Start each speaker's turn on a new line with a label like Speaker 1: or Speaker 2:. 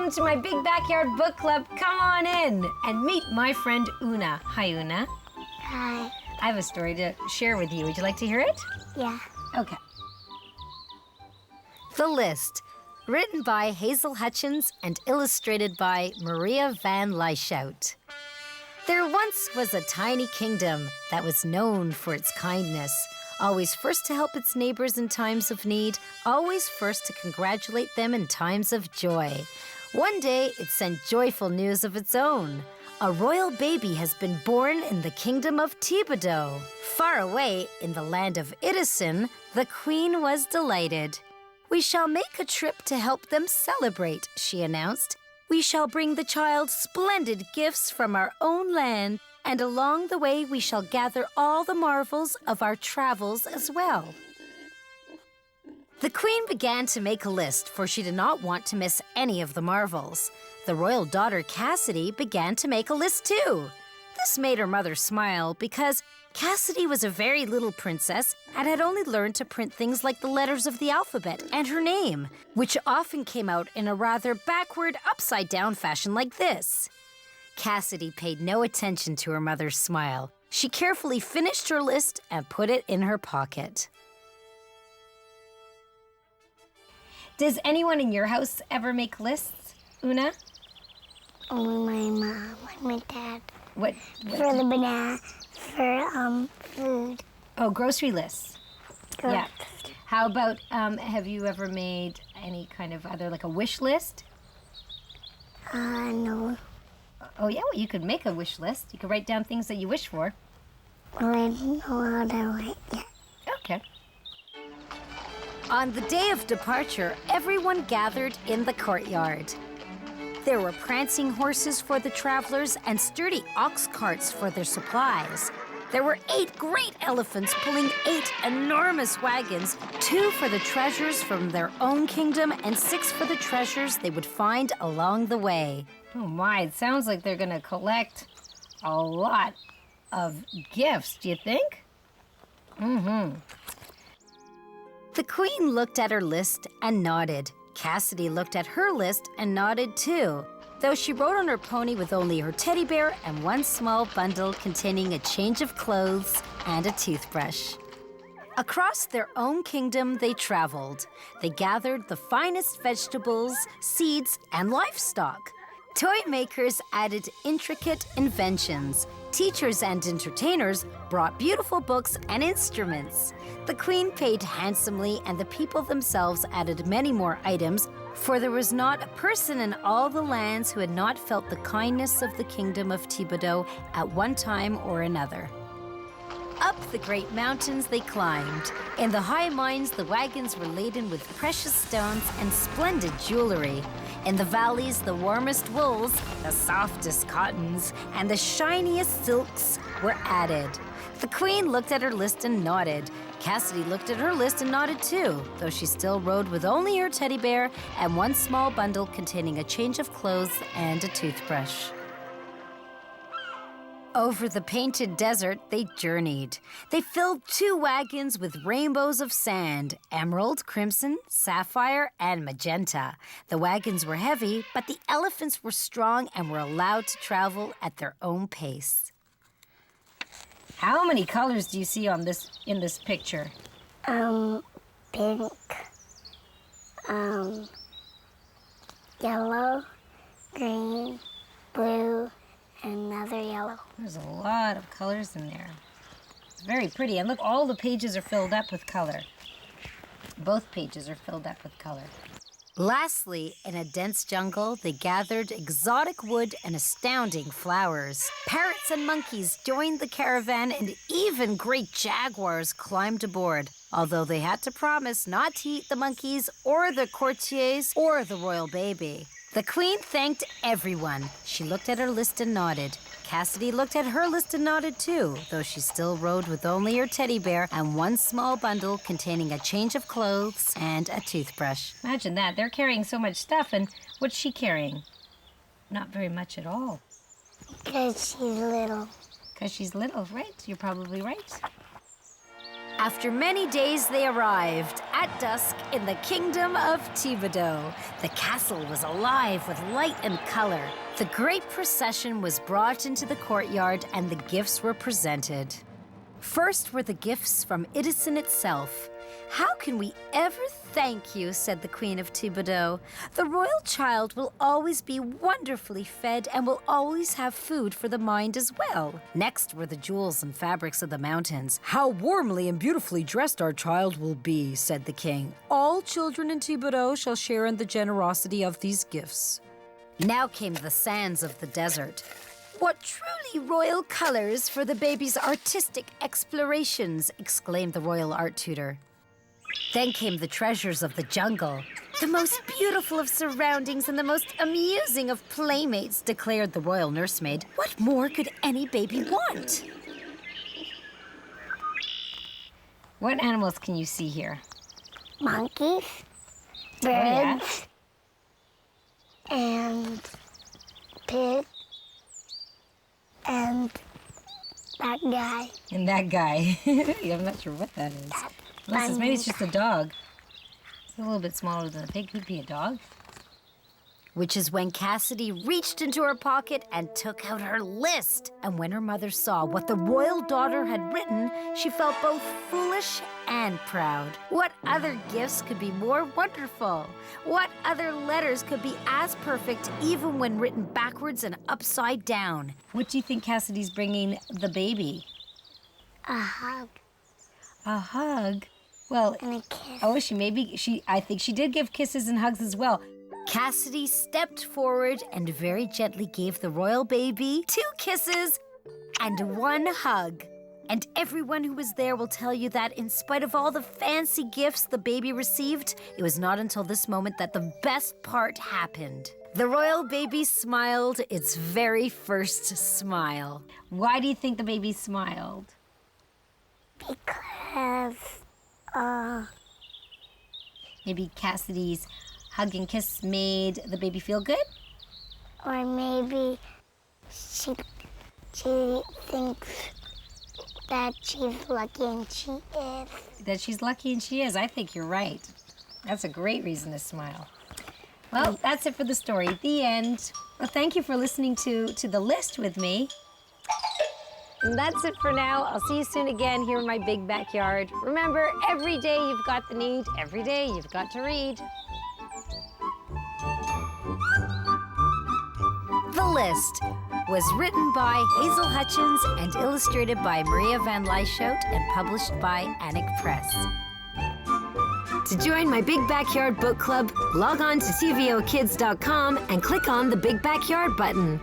Speaker 1: Welcome to my big backyard book club. Come on in and meet my friend Una. Hi, Una.
Speaker 2: Hi.
Speaker 1: I have a story to share with you. Would you like to hear it?
Speaker 2: Yeah.
Speaker 1: Okay. The List, written by Hazel Hutchins and illustrated by Maria van Lieshout. There once was a tiny kingdom that was known for its kindness, always first to help its neighbors in times of need, always first to congratulate them in times of joy. One day, it sent joyful news of its own. A royal baby has been born in the kingdom of Thibodeau. Far away, in the land of Idison, the queen was delighted. "We shall make a trip to help them celebrate," she announced. "We shall bring the child splendid gifts from our own land, and along the way we shall gather all the marvels of our travels as well." The queen began to make a list, for she did not want to miss any of the marvels. The royal daughter Cassidy began to make a list too. This made her mother smile because Cassidy was a very little princess and had only learned to print things like the letters of the alphabet and her name, which often came out in a rather backward, upside-down fashion like this. Cassidy paid no attention to her mother's smile. She carefully finished her list and put it in her pocket. Does anyone in your house ever make lists, Una?
Speaker 2: Only my mom and my dad.
Speaker 1: What?
Speaker 2: For the banana, for food.
Speaker 1: Oh, grocery lists. Yeah.
Speaker 2: Correct.
Speaker 1: How about, have you ever made any kind of other, like a wish list?
Speaker 2: No.
Speaker 1: Oh, yeah, well, you could make a wish list. You could write down things that you wish for.
Speaker 2: Well, I don't know how to write yet.
Speaker 1: Okay. On the day of departure, everyone gathered in the courtyard. There were prancing horses for the travelers and sturdy ox carts for their supplies. There were 8 great elephants pulling 8 enormous wagons, 2 for the treasures from their own kingdom and 6 for the treasures they would find along the way. Oh my, it sounds like they're gonna collect a lot of gifts, do you think? Mm-hmm. The queen looked at her list and nodded. Cassidy looked at her list and nodded too, though she rode on her pony with only her teddy bear and one small bundle containing a change of clothes and a toothbrush. Across their own kingdom they traveled. They gathered the finest vegetables, seeds, and livestock. Toy makers added intricate inventions. Teachers and entertainers brought beautiful books and instruments. The queen paid handsomely, and the people themselves added many more items, for there was not a person in all the lands who had not felt the kindness of the kingdom of Thibodeau at one time or another. Up the great mountains they climbed. In the high mines, the wagons were laden with precious stones and splendid jewelry. In the valleys, the warmest wools, the softest cottons, and the shiniest silks were added. The queen looked at her list and nodded. Cassidy looked at her list and nodded too, though she still rode with only her teddy bear and one small bundle containing a change of clothes and a toothbrush. Over the painted desert, they journeyed. They filled 2 wagons with rainbows of sand, emerald, crimson, sapphire, and magenta. The wagons were heavy, but the elephants were strong and were allowed to travel at their own pace. How many colors do you see in this picture?
Speaker 2: Pink, yellow, green, blue, and another yellow.
Speaker 1: There's a lot of colors in there. It's very pretty. And look, all the pages are filled up with color. Both pages are filled up with color. Lastly, in a dense jungle, they gathered exotic wood and astounding flowers. Parrots and monkeys joined the caravan, and even great jaguars climbed aboard, although they had to promise not to eat the monkeys or the courtiers or the royal baby. The queen thanked everyone. She looked at her list and nodded. Cassidy looked at her list and nodded too, though she still rode with only her teddy bear and one small bundle containing a change of clothes and a toothbrush. Imagine that. They're carrying so much stuff, and what's she carrying? Not very much at all.
Speaker 2: Because she's little.
Speaker 1: Because she's little, right? You're probably right. After many days, they arrived at dusk in the kingdom of Thibodeau. The castle was alive with light and color. The great procession was brought into the courtyard and the gifts were presented. First were the gifts from Edison itself. "How can we ever thank you?" said the Queen of Thibodeau. "The royal child will always be wonderfully fed and will always have food for the mind as well." Next were the jewels and fabrics of the mountains. "How warmly and beautifully dressed our child will be," said the king. "All children in Thibodeau shall share in the generosity of these gifts." Now came the sands of the desert. "What truly royal colors for the baby's artistic explorations," exclaimed the royal art tutor. Then came the treasures of the jungle. "The most beautiful of surroundings and the most amusing of playmates," declared the royal nursemaid. "What more could any baby want?" What animals can you see here?
Speaker 2: Monkeys, birds, and pig, and that guy.
Speaker 1: And that guy. I'm not sure what that is. Maybe it's just a dog. It's a little bit smaller than a pig. Could be a dog. Which is when Cassidy reached into her pocket and took out her list. And when her mother saw what the royal daughter had written, she felt both foolish and proud. What other gifts could be more wonderful? What other letters could be as perfect even when written backwards and upside down? What do you think Cassidy's bringing the baby?
Speaker 2: A hug.
Speaker 1: A hug? Well,
Speaker 2: And a kiss.
Speaker 1: oh, I think she did give kisses and hugs as well. Cassidy stepped forward and very gently gave the royal baby 2 kisses and 1 hug. And everyone who was there will tell you that in spite of all the fancy gifts the baby received, it was not until this moment that the best part happened. The royal baby smiled its very first smile. Why do you think the baby smiled?
Speaker 2: Because,
Speaker 1: Maybe Cassidy's hug and kiss made the baby feel good?
Speaker 2: or maybe she thinks that she's lucky and she is.
Speaker 1: That she's lucky and she is. I think you're right. That's a great reason to smile. Well, that's it for the story. The end. Well, thank you for listening to The List with me. And that's it for now. I'll see you soon again here in my big backyard. Remember, every day you've got the need. Every day you've got to read. The List was written by Hazel Hutchins and illustrated by Maria Van Lyshout and published by Anik Press. To join my Big Backyard Book Club, log on to tvokids.com and click on the Big Backyard button.